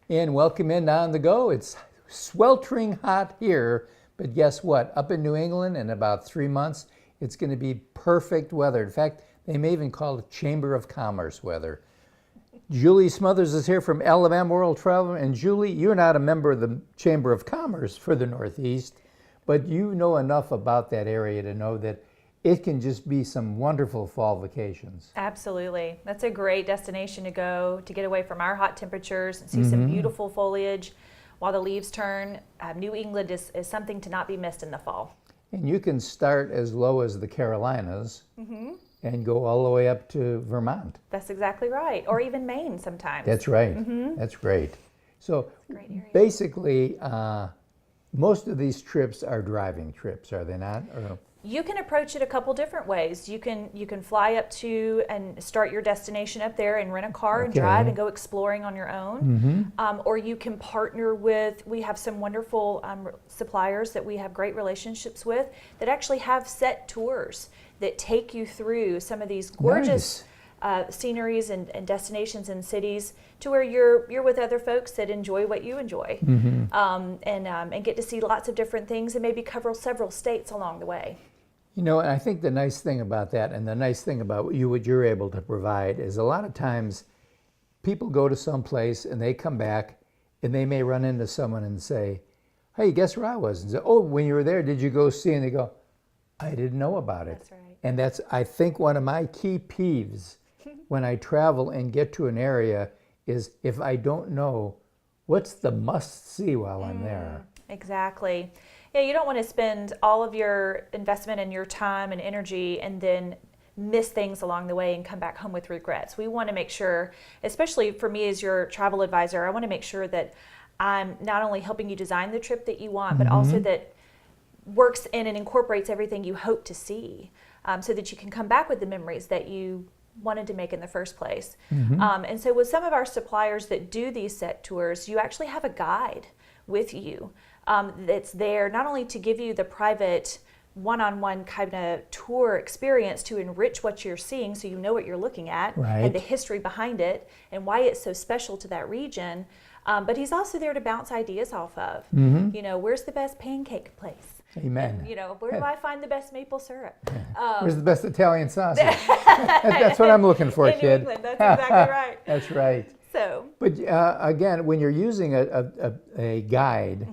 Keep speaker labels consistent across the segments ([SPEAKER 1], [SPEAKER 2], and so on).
[SPEAKER 1] And welcome in On the Go. It's sweltering hot here, but guess what? Up in New England in about 3 months, it's going to be perfect weather. In fact, they may even call it Chamber of Commerce weather. Julie Smothers is here from L&M World Travel. And Julie, you're not a member of the Chamber of Commerce for the Northeast, but you know enough about that area to know that it can just be some wonderful fall vacations.
[SPEAKER 2] Absolutely. That's a great destination to go to get away from our hot temperatures and see some beautiful foliage while the leaves turn. New England is something to not be missed in the fall.
[SPEAKER 1] And you can start as low as the Carolinas and go all the way up to Vermont.
[SPEAKER 2] That's exactly right. Or even Maine sometimes.
[SPEAKER 1] That's right. That's great. So
[SPEAKER 2] Great area.
[SPEAKER 1] basically, most of these trips are driving trips, are they not? Or,
[SPEAKER 2] You can approach it a couple different ways. You can fly up to and start your destination up there and rent a car and drive and go exploring on your own. Or you can partner with, we have some wonderful suppliers that we have great relationships with that actually have set tours that take you through some of these gorgeous sceneries and destinations and cities to where you're with other folks that enjoy what you enjoy and get to see lots of different things and maybe cover several states along the way.
[SPEAKER 1] You know, and I think the nice thing about that and the nice thing about what you're able to provide is a lot of times people go to some place and they come back and they may run into someone and say, hey, guess where I was? And say, oh, when you were there, did you go see? And they go, I didn't know about it.
[SPEAKER 2] That's right.
[SPEAKER 1] And that's, I think, one of my key peeves when I travel and get to an area is if I don't know what's the must see while I'm there.
[SPEAKER 2] Exactly. Yeah, you don't want to spend all of your investment and your time and energy and then miss things along the way and come back home with regrets. We want to make sure, especially for me as your travel advisor, I want to make sure that I'm not only helping you design the trip that you want, but also that works in and incorporates everything you hope to see so that you can come back with the memories that you wanted to make in the first place. And so with some of our suppliers that do these set tours, you actually have a guide with you that's there not only to give you the private one-on-one kind of tour experience to enrich what you're seeing so you know what you're looking at and the history behind it and why it's so special to that region, but he's also there to bounce ideas off of. You know, where's the best pancake place?
[SPEAKER 1] Amen.
[SPEAKER 2] And, you know, where do I find the best maple syrup?
[SPEAKER 1] Where's the best Italian sausage? That's what I'm looking for,
[SPEAKER 2] in
[SPEAKER 1] kid.
[SPEAKER 2] New England, that's exactly right.
[SPEAKER 1] That's right.
[SPEAKER 2] So,
[SPEAKER 1] But again, when you're using a guide,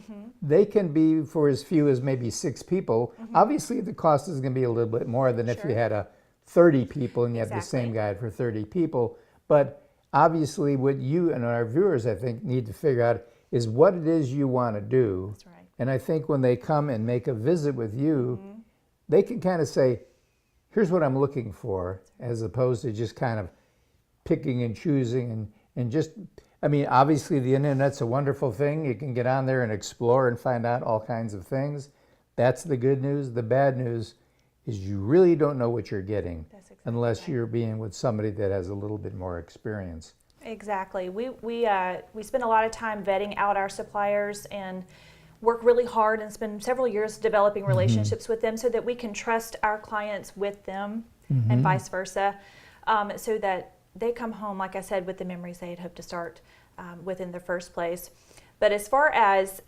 [SPEAKER 1] they can be for as few as maybe 6 people. Obviously, the cost is going to be a little bit more than if you had 30 people and you have the same guide for 30 people. But obviously, what you and our viewers, I think, need to figure out is what it is you want to do.
[SPEAKER 2] That's right.
[SPEAKER 1] And I think when they come and make a visit with you, they can kind of say, here's what I'm looking for, as opposed to just kind of picking and choosing and just, I mean, obviously the internet's a wonderful thing. You can get on there and explore and find out all kinds of things. That's the good news. The bad news is you really don't know what you're getting unless you're being with somebody that has a little bit more experience.
[SPEAKER 2] Exactly. We spend a lot of time vetting out our suppliers and work really hard and spend several years developing relationships with them so that we can trust our clients with them and vice versa, so that they come home, like I said, with the memories they had hoped to start with in the first place. But as far as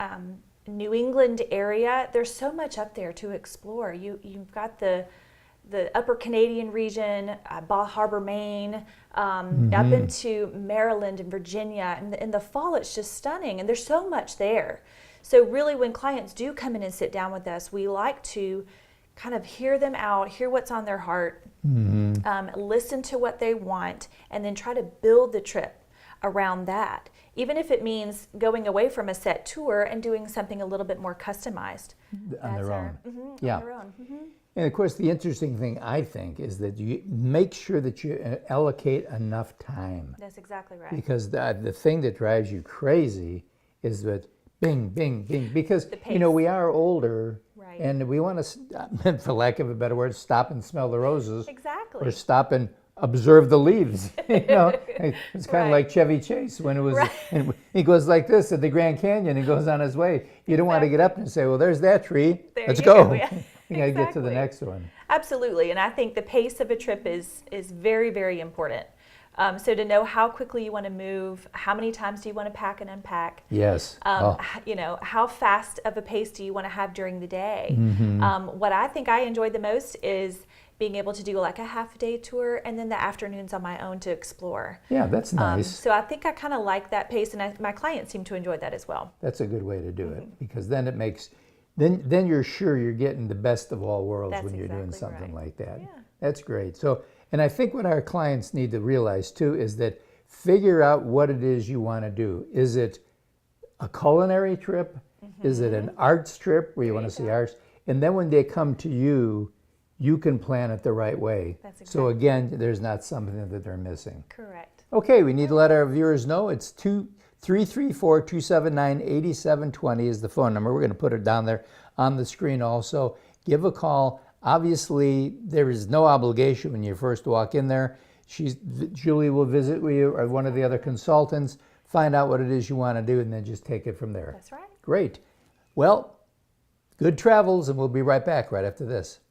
[SPEAKER 2] New England area, there's so much up there to explore. You've got the upper Canadian region, Bal Harbour, Maine, up into Maryland and Virginia. And in the fall, it's just stunning. And there's so much there. So really, when clients do come in and sit down with us, we like to kind of hear them out, hear what's on their heart, listen to what they want, and then try to build the trip around that. Even if it means going away from a set tour and doing something a little bit more customized.
[SPEAKER 1] On their own.
[SPEAKER 2] On their own.
[SPEAKER 1] And of course, the interesting thing, I think, is that you make sure that you allocate enough time.
[SPEAKER 2] That's exactly right.
[SPEAKER 1] Because the thing that drives you crazy is that bing, bing, bing. Because, you know, we are older, and we want to, for lack of a better word, stop and smell the roses.
[SPEAKER 2] Exactly.
[SPEAKER 1] Or stop and observe the leaves. You know, it's kind of like Chevy Chase when it was, and he goes like this at the Grand Canyon and goes on his way. You don't want to get up and say, well, there's that tree. Let's go. You got to get to the next one.
[SPEAKER 2] Absolutely. And I think the pace of a trip is very, very important. So to know how quickly you want to move, how many times do you want to pack and unpack?
[SPEAKER 1] Yes.
[SPEAKER 2] You know, how fast of a pace do you want to have during the day?
[SPEAKER 1] Mm-hmm.
[SPEAKER 2] What I think I enjoy the most is being able to do like a half day tour and then the afternoons on my own to explore.
[SPEAKER 1] Yeah, that's nice.
[SPEAKER 2] So I think I kind of like that pace, and my clients seem to enjoy that as well.
[SPEAKER 1] That's a good way to do it, because then it makes, then you're sure you're getting the best of all worlds
[SPEAKER 2] That's
[SPEAKER 1] when you're doing
[SPEAKER 2] exactly
[SPEAKER 1] something
[SPEAKER 2] right.
[SPEAKER 1] like that.
[SPEAKER 2] Yeah.
[SPEAKER 1] That's great. So, and I think what our clients need to realize too is that figure out what it is you want to do. Is it a culinary trip? Is it an arts trip where you want to see arts? And then when they come to you, you can plan it the right way.
[SPEAKER 2] That's exactly
[SPEAKER 1] So again, there's not something that they're missing.
[SPEAKER 2] Correct.
[SPEAKER 1] Okay, we need to let our viewers know it's 334-279-8720 is the phone number. We're going to put it down there on the screen also. Give a call. Obviously, there is no obligation when you first walk in there. Julie will visit with you or one of the other consultants, find out what it is you want to do, and then just take it from there.
[SPEAKER 2] That's right.
[SPEAKER 1] Great. Well, good travels, and we'll be right back right after this.